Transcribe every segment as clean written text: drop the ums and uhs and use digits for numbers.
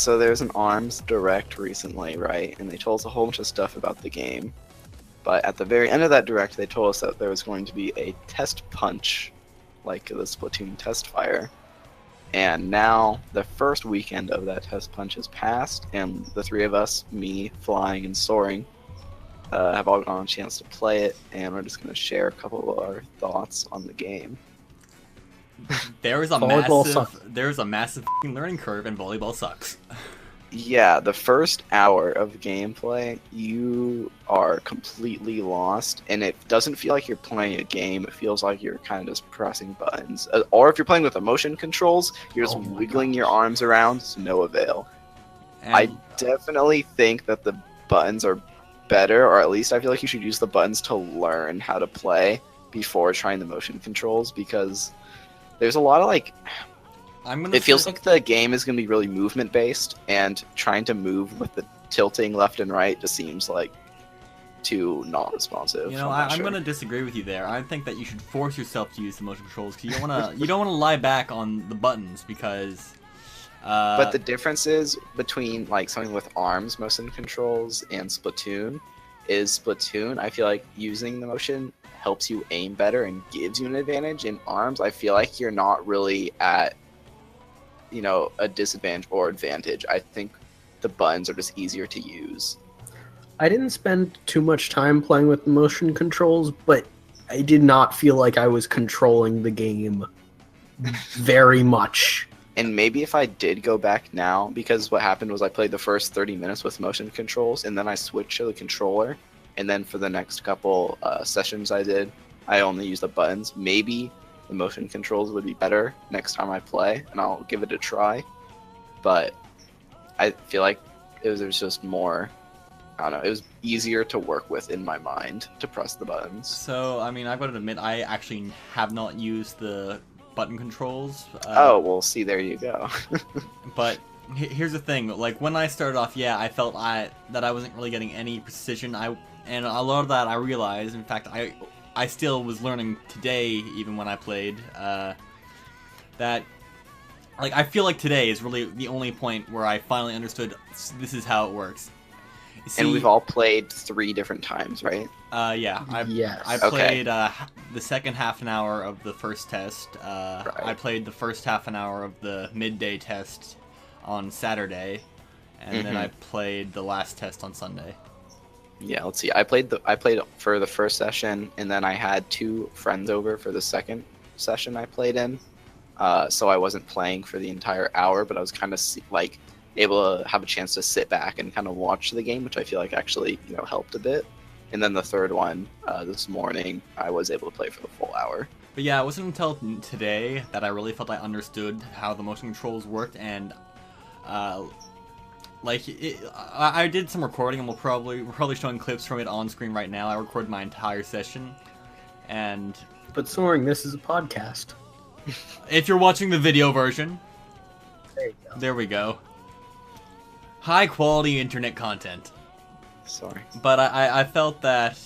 So there's an ARMS Direct recently, right? And they told us a whole bunch of stuff about the game. But at the very end of that Direct, they told us that there was going to be a test punch, like the Splatoon test fire. And now the first weekend of that test punch has passed, and the three of us, me, Flying, and Soaring, have all gotten a chance to play it, and we're just going to share a couple of our thoughts on the game. There's a massive f***ing learning curve, and volleyball sucks. Yeah, the first hour of gameplay, you are completely lost, and it doesn't feel like you're playing a game. It feels like you're kind of just pressing buttons. Or if you're playing with the motion controls, you're just wiggling your arms around to no avail. And I definitely think that the buttons are better, or at least I feel like you should use the buttons to learn how to play before trying the motion controls, because there's a lot of it feels like the game is going to be really movement based, and trying to move with the tilting left and right just seems like too not responsive. You know, I'm going to disagree with you there. I think that you should force yourself to use the motion controls, because you don't want to lie back on the buttons, because but the difference is between something with ARMS motion controls and Splatoon is Splatoon, I feel like using the motion helps you aim better and gives you an advantage. In ARMS, I feel like you're not really at a disadvantage or advantage. I think the buttons are just easier to use. I didn't spend too much time playing with the motion controls, but I did not feel like I was controlling the game very much. And maybe if I did go back now, because what happened was I played the first 30 minutes with motion controls, and then I switched to the controller, and then for the next couple sessions I only used the buttons. Maybe the motion controls would be better next time I play, and I'll give it a try. But I feel like there was just more, I don't know, it was easier to work with in my mind to press the buttons. So, I mean, I've got to admit, I actually have not used the button controls. Oh, well, see, there you go. But here's the thing, when I started off, yeah, I felt that I wasn't really getting any precision, and a lot of that I realized, in fact, I still was learning today, even when I played, that, I feel like today is really the only point where I finally understood this is how it works. See, and we've all played 3 different times, right? Yeah. Yes. I played the second half an hour of the first test. Right. I played the first half an hour of the midday test on Saturday, and then I played the last test on Sunday. Yeah, let's see. I played for the first session, and then I had 2 friends over for the second session I played in. So I wasn't playing for the entire hour, but I was kind of able to have a chance to sit back and kind of watch the game, which I feel like actually helped a bit. And then the third one this morning, I was able to play for the full hour. But yeah, it wasn't until today that I really felt I understood how the motion controls worked, and I did some recording, and we're probably showing clips from it on screen right now. I recorded my entire session, and but Soaring, this is a podcast. If you're watching the video version, there you go. There we go. High quality internet content. Sorry. But I felt that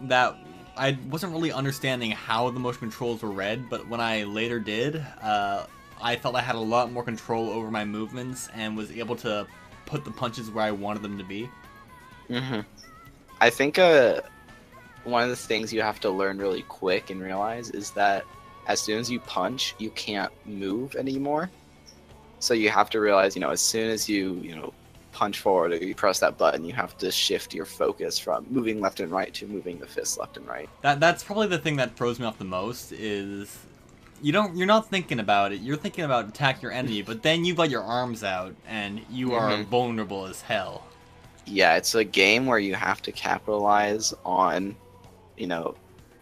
that I wasn't really understanding how the motion controls were read, but when I later did, I felt I had a lot more control over my movements and was able to put the punches where I wanted them to be. I think one of the things you have to learn really quick and realize is that as soon as you punch, you can't move anymore. So you have to realize, as soon as you punch forward or you press that button, you have to shift your focus from moving left and right to moving the fist left and right. That's probably the thing that throws me off the most is you're not thinking about it. You're thinking about attack your enemy, but then you've got your arms out and you are vulnerable as hell. Yeah, it's a game where you have to capitalize on,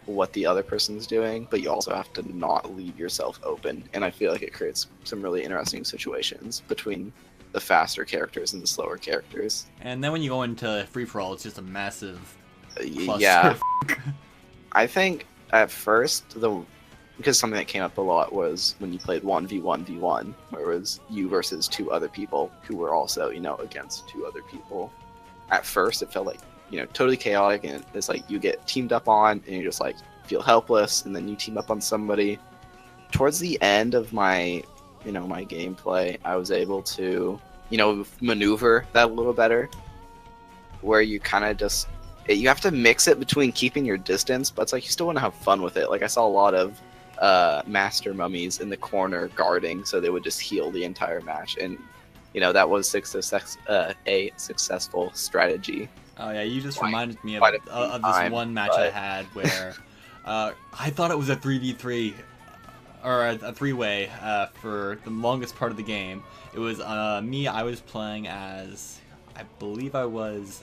what the other person's doing, but you also have to not leave yourself open. And I feel like it creates some really interesting situations between the faster characters and the slower characters. And then when you go into free-for-all, it's just a massive cluster. Yeah. I think at first, because something that came up a lot was when you played 1v1v1, where it was you versus 2 other people who were also, against 2 other people. At first, it felt like, totally chaotic, and it's like you get teamed up on, and you just feel helpless, and then you team up on somebody. Towards the end of my, my gameplay, I was able to, maneuver that a little better. Where you kind of just, you have to mix it between keeping your distance, but it's like you still want to have fun with it. Like I saw a lot of master mummies in the corner guarding, so they would just heal the entire match, and that was a successful strategy. Oh yeah, you just reminded me of this one match I had where I thought it was a 3v3 or a three-way for the longest part of the game. It was me. I was playing as, I believe I was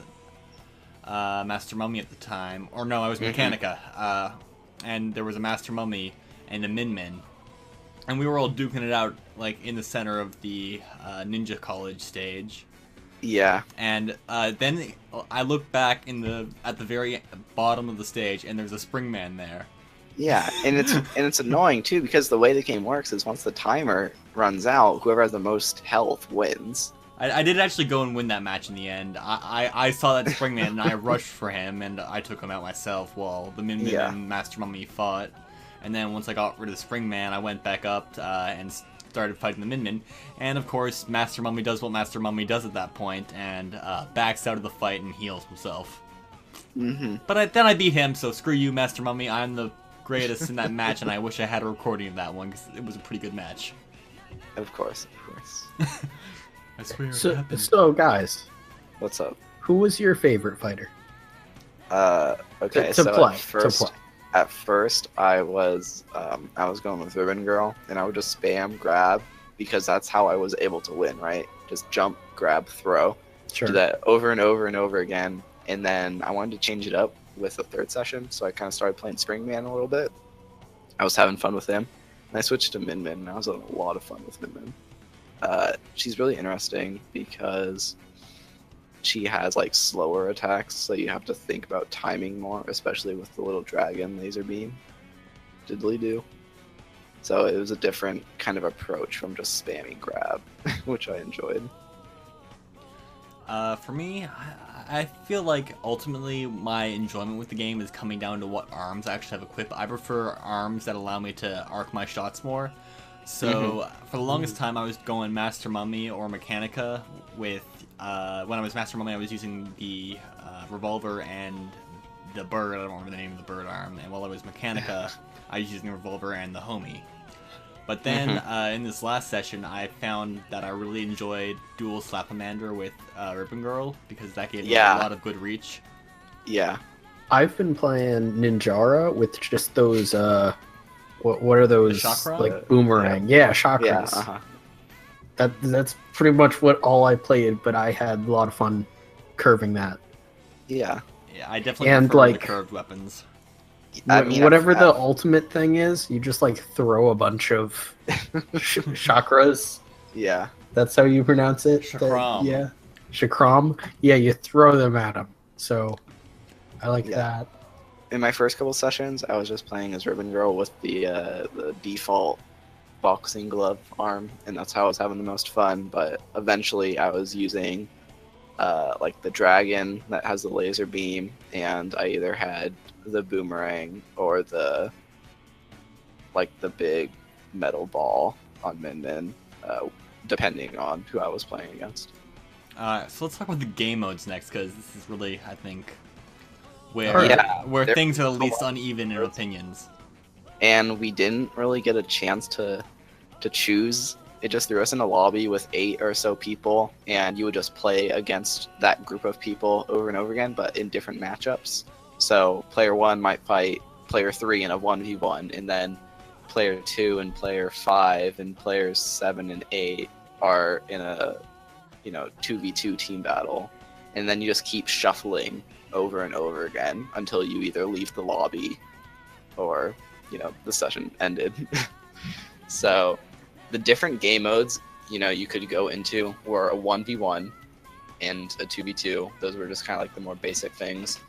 Master Mummy at the time, or no, I was Mechanica, and there was a Master Mummy and a Min Min, and we were all duking it out like in the center of the Ninja College stage. Yeah. And then I look back at the very bottom of the stage, and there's a Springman there. Yeah, and it's annoying too, because the way the game works is once the timer runs out, whoever has the most health wins. I did actually go and win that match in the end. I saw that Springman and I rushed for him and I took him out myself while the Min Min and Master Mummy fought. And then once I got rid of the Springman, I went back up and started fighting the Min Min. And of course, Master Mummy does what Master Mummy does at that point and backs out of the fight and heals himself. But then I beat him, so screw you, Master Mummy. I'm the greatest in that match, and I wish I had a recording of that one because it was a pretty good match. Of course. I swear. So guys, what's up? Who was your favorite fighter? Okay, to so play. At first, I was going with Ribbon Girl, and I would just spam grab because that's how I was able to win. Right, just jump, grab, throw. Sure. Do that over and over and over again, and then I wanted to change it up with the third session, so I kind of started playing Springman a little bit. I was having fun with him, and I switched to Min Min, and I was having a lot of fun with Min Min. She's really interesting because she has like slower attacks, so you have to think about timing more, especially with the little dragon laser beam diddly do. So it was a different kind of approach from just spamming grab, which I enjoyed. For me, I feel like ultimately my enjoyment with the game is coming down to what arms I actually have equipped. I prefer arms that allow me to arc my shots more. So for the longest time I was going Master Mummy or Mechanica with, when I was Master Mummy I was using the revolver and the bird, I don't remember the name of the bird arm, and while I was Mechanica I was using the revolver and the homie. But then in this last session I found that I really enjoyed dual Slapamander with Ribbon Girl because that gave me a lot of good reach. Yeah. I've been playing Ninjara with just those what are those, like boomerang? Yeah, chakras. Yeah, that's pretty much what all I played, but I had a lot of fun curving that. Yeah, I definitely prefer the curved weapons. I mean, whatever the ultimate thing is, you just like throw a bunch of chakras. Yeah, that's how you pronounce it. Chakram. Chakram. Yeah, you throw them at them. So I like that. In my first couple sessions, I was just playing as Ribbon Girl with the default boxing glove arm, and that's how I was having the most fun. But eventually, I was using like the dragon that has the laser beam, and I either had the boomerang or the big metal ball on Min Min, depending on who I was playing against. So let's talk about the game modes next, because this is really, I think, where things are the least uneven in opinions. And we didn't really get a chance to choose. It just threw us in a lobby with 8 or so people, and you would just play against that group of people over and over again, but in different matchups. So player 1 might fight player 3 in a 1v1, and then player 2 and player 5 and players 7 and 8 are in a 2v2 team battle. And then you just keep shuffling over and over again until you either leave the lobby or the session ended. So the different game modes you could go into were a 1v1 and a 2v2. Those were just kind of like the more basic things.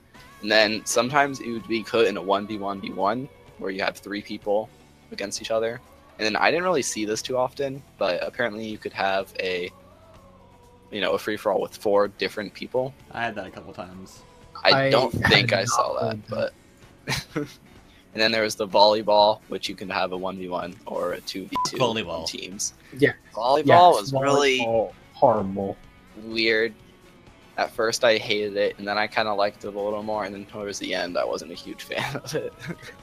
And then sometimes it would be put in a 1v1v1 where you have 3 people against each other. And then I didn't really see this too often, but apparently you could have a free-for-all with 4 different people. I had that a couple times. I don't think I saw that, but... And then there was the volleyball, which you can have a 1v1 or a 2v2 volleyball teams. Yeah. Volleyball was really horrible. weird. At first I hated it, and then I kind of liked it a little more, and then towards the end I wasn't a huge fan of it.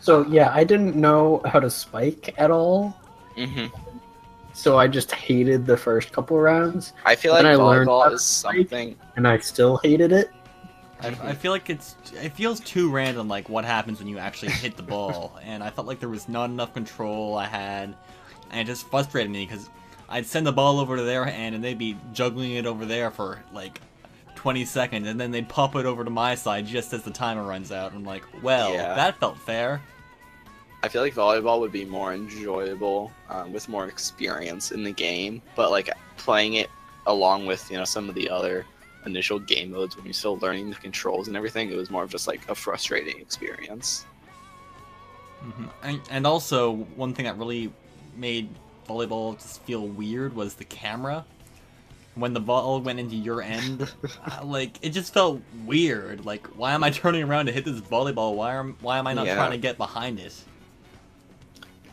So yeah, I didn't know how to spike at all. So I just hated the first couple rounds. I feel like volleyball is something... And I still hated it. I feel like it feels too random, like what happens when you actually hit the ball, and I felt like there was not enough control I had, and it just frustrated me because I'd send the ball over to their hand and they'd be juggling it over there for like 20 seconds, and then they'd pop it over to my side just as the timer runs out. I'm like, well, that felt fair. I feel like volleyball would be more enjoyable with more experience in the game, but like playing it along with, you know, some of the other initial game modes when you're still learning the controls and everything, it was more of just like a frustrating experience. And also, one thing that really made volleyball just feel weird was the camera. When the ball went into your end, like, it just felt weird. Like, why am I turning around to hit this volleyball? Why am I not trying to get behind it?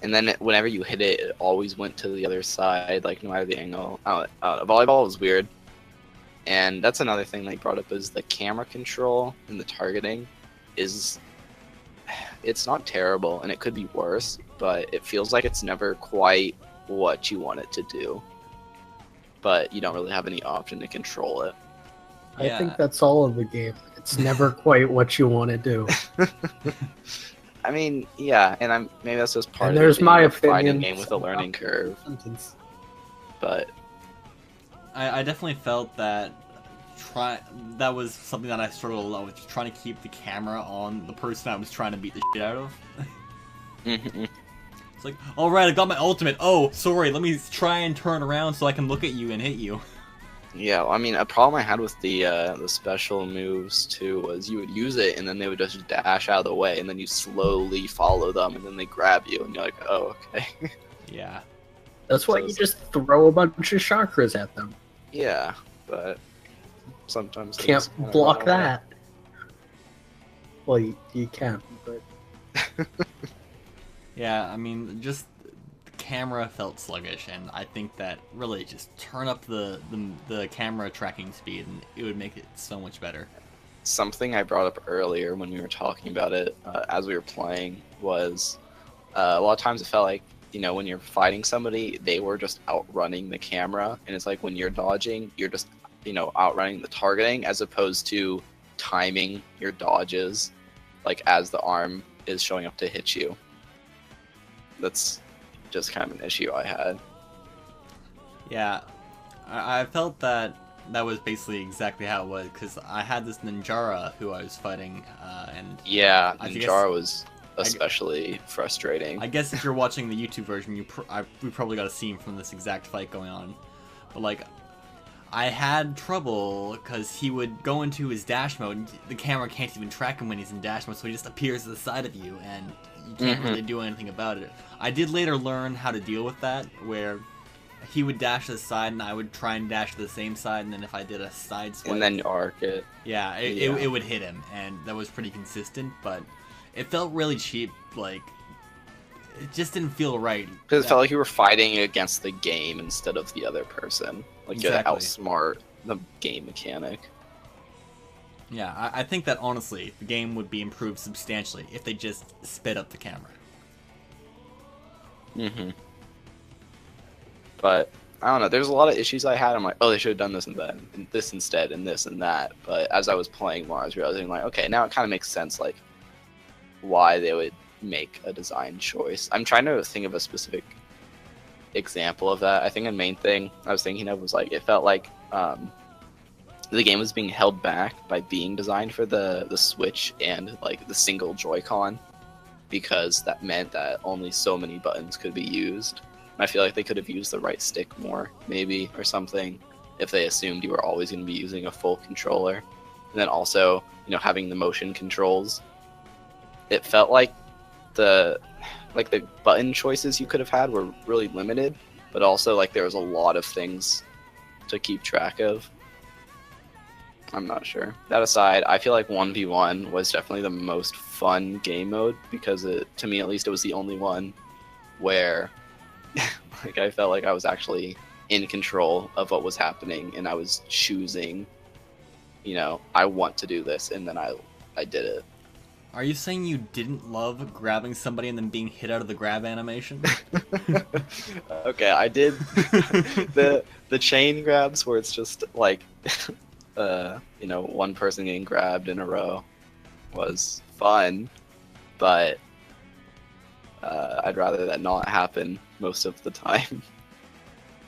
And then whenever you hit it, it always went to the other side, like, no matter the angle. Volleyball was weird. And that's another thing they brought up is the camera control and the targeting is... It's not terrible, and it could be worse, but it feels like it's never quite what you want it to do. But you don't really have any option to control it. I think that's all of the game. It's never quite what you want to do. I mean, yeah, and maybe that's just part and of there's my a opinion. fighting game with a learning curve. But I definitely felt that that was something that I struggled a lot with, just trying to keep the camera on the person I was trying to beat the shit out of. It's like, alright, I got my ultimate. Oh, sorry, let me try and turn around so I can look at you and hit you. Yeah, well, I mean, a problem I had with the special moves, too, was you would use it, and then they would just dash out of the way, and then you slowly follow them, and then they grab you, and you're like, oh, okay. Yeah. That's why you just throw a bunch of chakras at them. Yeah, but sometimes... Can't block that. Well, you can, but... Yeah, I mean, just the camera felt sluggish, and I think that really just turn up the camera tracking speed, and it would make it so much better. Something I brought up earlier when we were talking about it as we were playing was a lot of times it felt like, you know, when you're fighting somebody, they were just outrunning the camera, and it's like when you're dodging, you're just, you know, outrunning the targeting as opposed to timing your dodges, like as the arm is showing up to hit you. That's just kind of an issue I had. Yeah, I felt that was basically exactly how it was, because I had this Ninjara who I was fighting, and... Yeah, Ninjara was especially frustrating. I guess if you're watching the YouTube version, we probably got a scene from this exact fight going on. But, like, I had trouble, because he would go into his dash mode, and the camera can't even track him when he's in dash mode, so he just appears to the side of you, and you can't really do anything about it. I did later learn how to deal with that, where he would dash to the side, and I would try and dash to the same side, and then if I did a side swipe... And then arc it. Yeah, it would hit him, and that was pretty consistent, but it felt really cheap, like... It just didn't feel right. Because it felt like you were fighting against the game instead of the other person. Like, you had to outsmart the game mechanic. Yeah, I think that, honestly, the game would be improved substantially if they just sped up the camera. But, I don't know, there's a lot of issues I had. I'm like, oh, they should have done this and that, and this instead, and this and that. But as I was playing more, I was realizing, like, okay, now it kind of makes sense, like, why they would make a design choice. I'm trying to think of a specific example of that. I think the main thing I was thinking of was, like, it felt like the game was being held back by being designed for the Switch and, like, the single Joy-Con, because that meant that only so many buttons could be used. And I feel like they could have used the right stick more, maybe, or something, if they assumed you were always going to be using a full controller. And then also, you know, having the motion controls. It felt like the button choices you could have had were really limited, but also, like, there was a lot of things to keep track of. I'm not sure. That aside, I feel like 1v1 was definitely the most fun game mode because to me at least, it was the only one where like I felt like I was actually in control of what was happening and I was choosing, I want to do this, and then I did it. Are you saying you didn't love grabbing somebody and then being hit out of the grab animation? Okay, I did the chain grabs where it's just like one person getting grabbed in a row was fun, but I'd rather that not happen most of the time.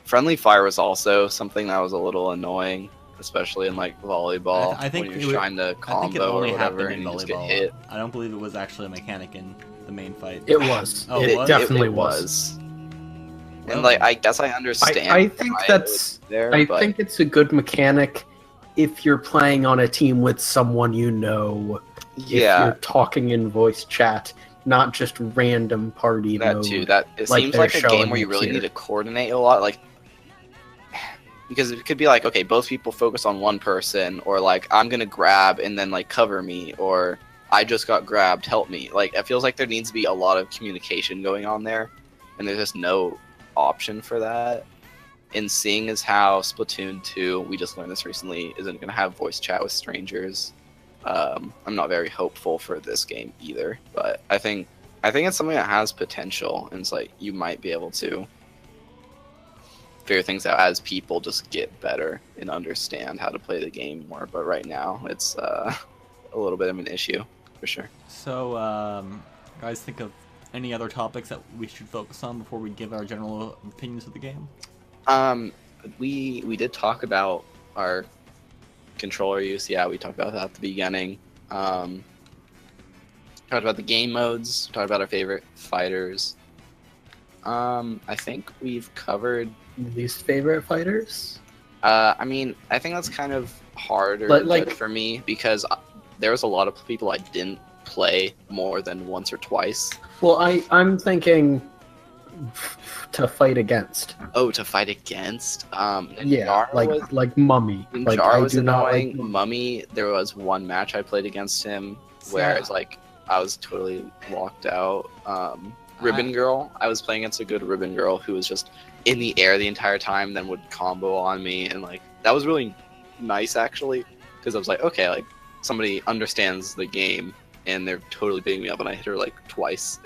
Friendly fire was also something that was a little annoying, especially in like volleyball. I think when you're trying to combo or whatever and you just get hit. I don't believe it was actually a mechanic in the main fight. It was. Oh, it definitely was. And like, I guess I understand. I think that's there. I think it's a good mechanic if you're playing on a team with someone you know. Yeah. If you're talking in voice chat, not just random party that mode. Too. That it seems like a game where you really need to coordinate a lot, like. Because it could be like, okay, both people focus on one person, or like, I'm gonna grab and then like cover me, or I just got grabbed, help me. Like, it feels like there needs to be a lot of communication going on there, and there's just no option for that. And seeing as how Splatoon 2, we just learned this recently, isn't gonna have voice chat with strangers, I'm not very hopeful for this game either. But I think it's something that has potential, and it's like you might be able to figure things out as people just get better and understand how to play the game more. But right now, it's a little bit of an issue, for sure. So, guys, think of any other topics that we should focus on before we give our general opinions of the game? We did talk about our controller use. Yeah, we talked about that at the beginning. Talked about the game modes. Talked about our favorite fighters. I think we've covered least favorite fighters. I mean, I think that's kind of harder for me because there was a lot of people I didn't play more than once or twice. Well, I'm thinking to fight against. Oh, to fight against? Yeah, like Mummy. Ninjara was annoying. Mummy, there was one match I played against him where it's like I was totally locked out. Ribbon Girl, I was playing against a good Ribbon Girl who was just in the air the entire time, then would combo on me, and like that was really nice actually, because I was like, okay, like somebody understands the game and they're totally beating me up, and I hit her like twice.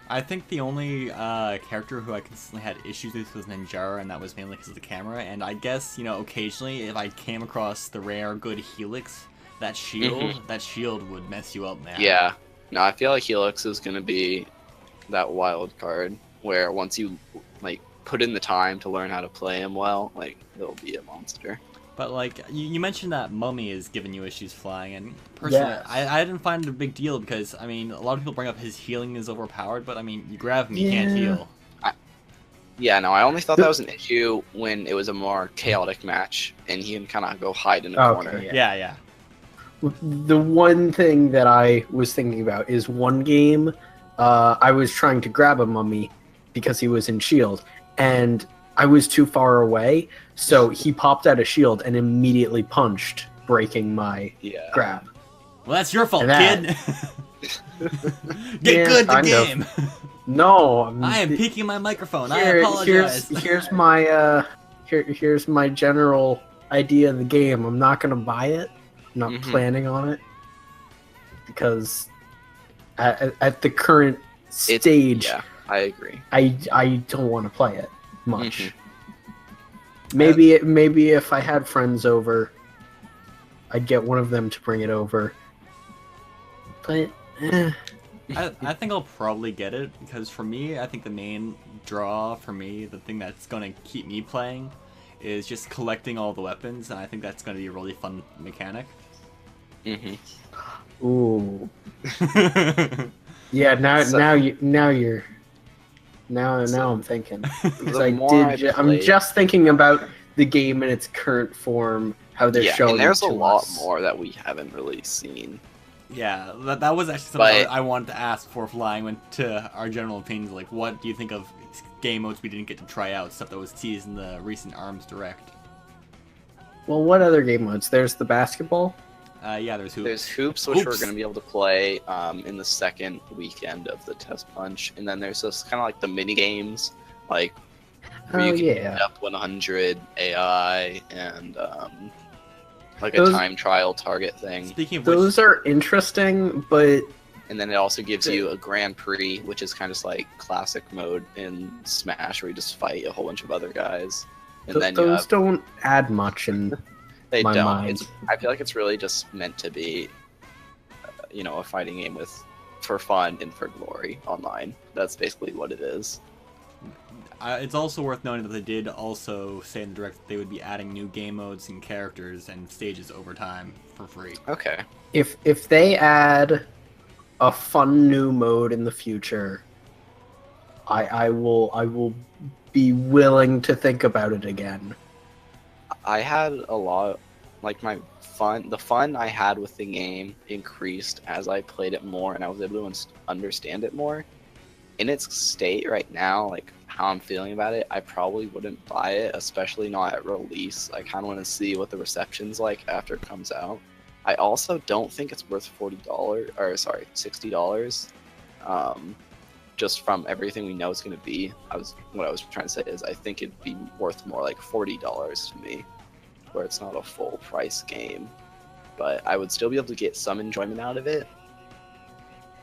I think the only character who I consistently had issues with was Ninjara, and that was mainly because of the camera. And I guess, occasionally if I came across the rare good Helix, that shield would mess you up, man. Yeah, no, I feel like Helix is gonna be that wild card where once you like put in the time to learn how to play him well, like he'll be a monster. But like you mentioned that Mummy is giving you issues flying, and personally, I didn't find it a big deal because I mean a lot of people bring up his healing is overpowered, but I mean you grab him, you can't heal. I only thought that was an issue when it was a more chaotic match and he can kind of go hide in a corner. Yeah. The one thing that I was thinking about is one game, I was trying to grab a Mummy because he was in shield, and I was too far away, so he popped out a shield and immediately punched, breaking my grab. Well, that's your fault, kid. Get good the game. No, I am peeking my microphone. I apologize. Here's my general idea of the game. I'm not gonna buy it. I'm not planning on it because at the current stage, I agree. I don't want to play it much. Maybe if I had friends over, I'd get one of them to bring it over. But I think I'll probably get it because for me, I think the main draw for me, the thing that's gonna keep me playing, is just collecting all the weapons, and I think that's gonna be a really fun mechanic. Ooh. Yeah. Now I'm thinking. I'm just thinking about the game in its current form, how they're showing. And there's a lot more that we haven't really seen. Yeah, that was actually something I wanted to ask before Flying went to our general opinions. Like, what do you think of game modes we didn't get to try out? Stuff that was teased in the recent ARMS Direct. Well, what other game modes? There's the basketball. Yeah, there's hoops. There's hoops, which we're going to be able to play in the second weekend of the Test Punch, and then there's just kind of like the mini games, like where you can get up 100 AI and like a time trial target thing. Speaking of which, those are interesting, but and then it also gives you a Grand Prix, which is kind of like classic mode in Smash, where you just fight a whole bunch of other guys. And then those don't add much in they my don't. mind. I feel like it's really just meant to be, a fighting game for fun and for glory online. That's basically what it is. It's also worth noting that they did also say in the direct that they would be adding new game modes and characters and stages over time for free. Okay. If they add a fun new mode in the future, I will be willing to think about it again. I had a lot, like the fun I had with the game increased as I played it more and I was able to understand it more. In its state right now, like how I'm feeling about it, I probably wouldn't buy it, especially not at release. I kind of want to see what the reception's like after it comes out. I also don't think it's worth $60. Just from everything we know it's going to be. What I was trying to say is I think it'd be worth more like $40 to me, where it's not a full price game. But I would still be able to get some enjoyment out of it.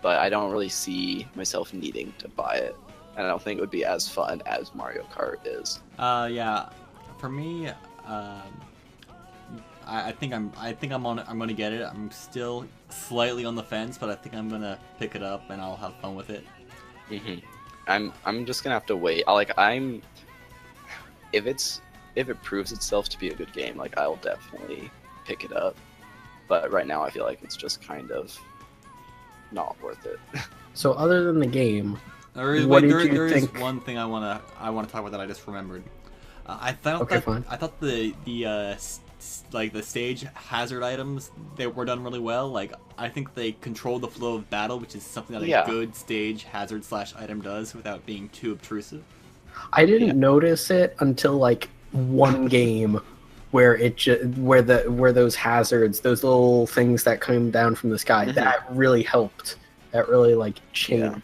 But I don't really see myself needing to buy it. And I don't think it would be as fun as Mario Kart is. Yeah, for me, I think I'm gonna get it. I'm still slightly on the fence, but I think I'm gonna pick it up and I'll have fun with it. I'm just gonna have to wait. If it proves itself to be a good game, like I'll definitely pick it up. But right now I feel like it's just kind of not worth it. So other than the game, there is one thing I wanna talk about that I just remembered. I thought the stage hazard items, they were done really well. Like I think they controlled the flow of battle, which is something that a good stage hazard / item does without being too obtrusive. I didn't notice it until like one game where where those hazards, those little things that come down from the sky, that really helped. That really like changed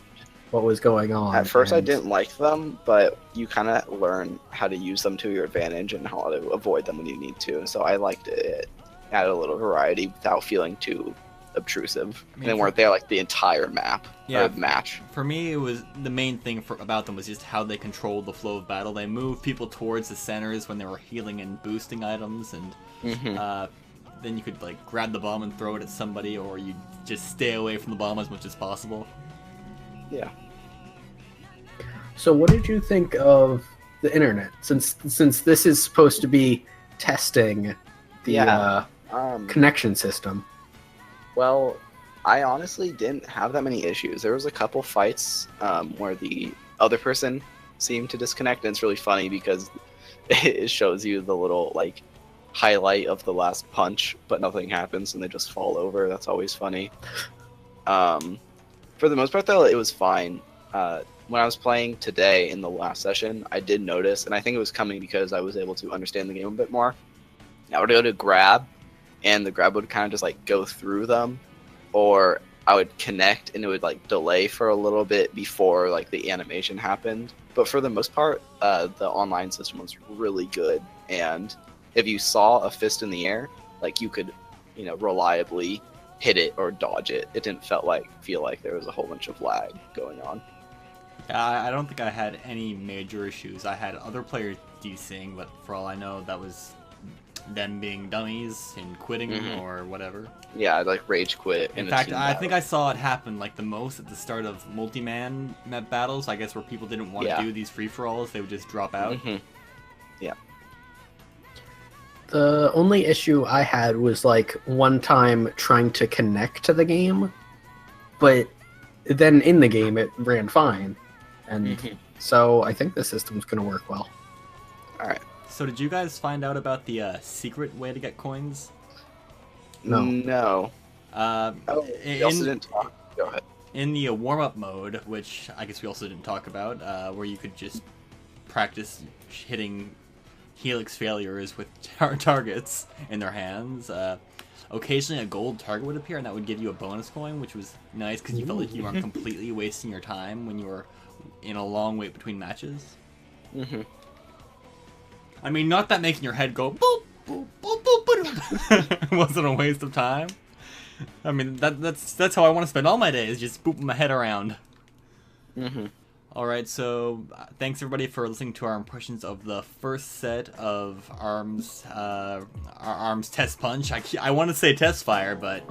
what was going on. At first I didn't like them, but you kind of learn how to use them to your advantage and how to avoid them when you need to. So I liked it. It added a little variety without feeling too obtrusive. And they weren't there like the entire map or match. For me, it was the main thing about them was just how they controlled the flow of battle. They moved people towards the centers when they were healing and boosting items, and then you could like grab the bomb and throw it at somebody, or you just stay away from the bomb as much as possible. Yeah. So what did you think of the internet? Since this is supposed to be testing the connection system. Well, I honestly didn't have that many issues. There was a couple fights where the other person seemed to disconnect, and it's really funny because it shows you the little like highlight of the last punch, but nothing happens and they just fall over. That's always funny. For the most part though, it was fine. When I was playing today in the last session, I did notice, and I think it was coming because I was able to understand the game a bit more. I would go to grab, and the grab would kind of just like go through them, or I would connect and it would like delay for a little bit before like the animation happened. But for the most part, the online system was really good, and if you saw a fist in the air, like you could, reliably hit it or dodge it. It didn't feel like there was a whole bunch of lag going on. Yeah, I don't think I had any major issues. I had other players desync, but for all I know, that was them being dummies and quitting or whatever. Yeah, I'd like rage quit. In fact, I think I saw it happen like the most at the start of multi-man map battles, I guess, where people didn't want to do these free-for-alls. They would just drop out. Yeah. The only issue I had was like one time trying to connect to the game, but then in the game it ran fine. And so I think the system's going to work well. All right. So did you guys find out about the secret way to get coins? No. No. We also didn't talk. Go ahead. In the warm-up mode, which I guess we also didn't talk about, where you could just practice hitting helix failures with targets in their hands. Occasionally a gold target would appear, and that would give you a bonus coin, which was nice because you felt like you weren't completely wasting your time when you were in a long wait between matches. Mm-hmm. I mean, not that making your head go boop, boop, boop, boop, boop. wasn't a waste of time. I mean, that's how I want to spend all my days, just booping my head around. Mm-hmm. Alright, so thanks everybody for listening to our impressions of the first set of ARMS Testpunch. I want to say Test Fire, but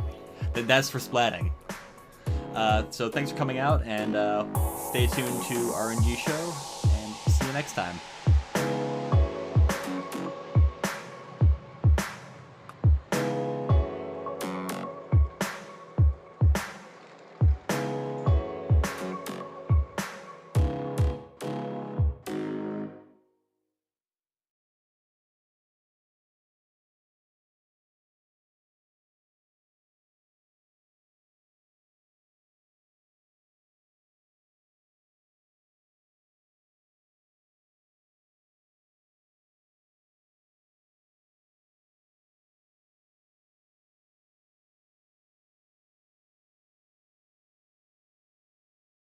that's for splatting. So thanks for coming out, and stay tuned to RNG Show, and see you next time.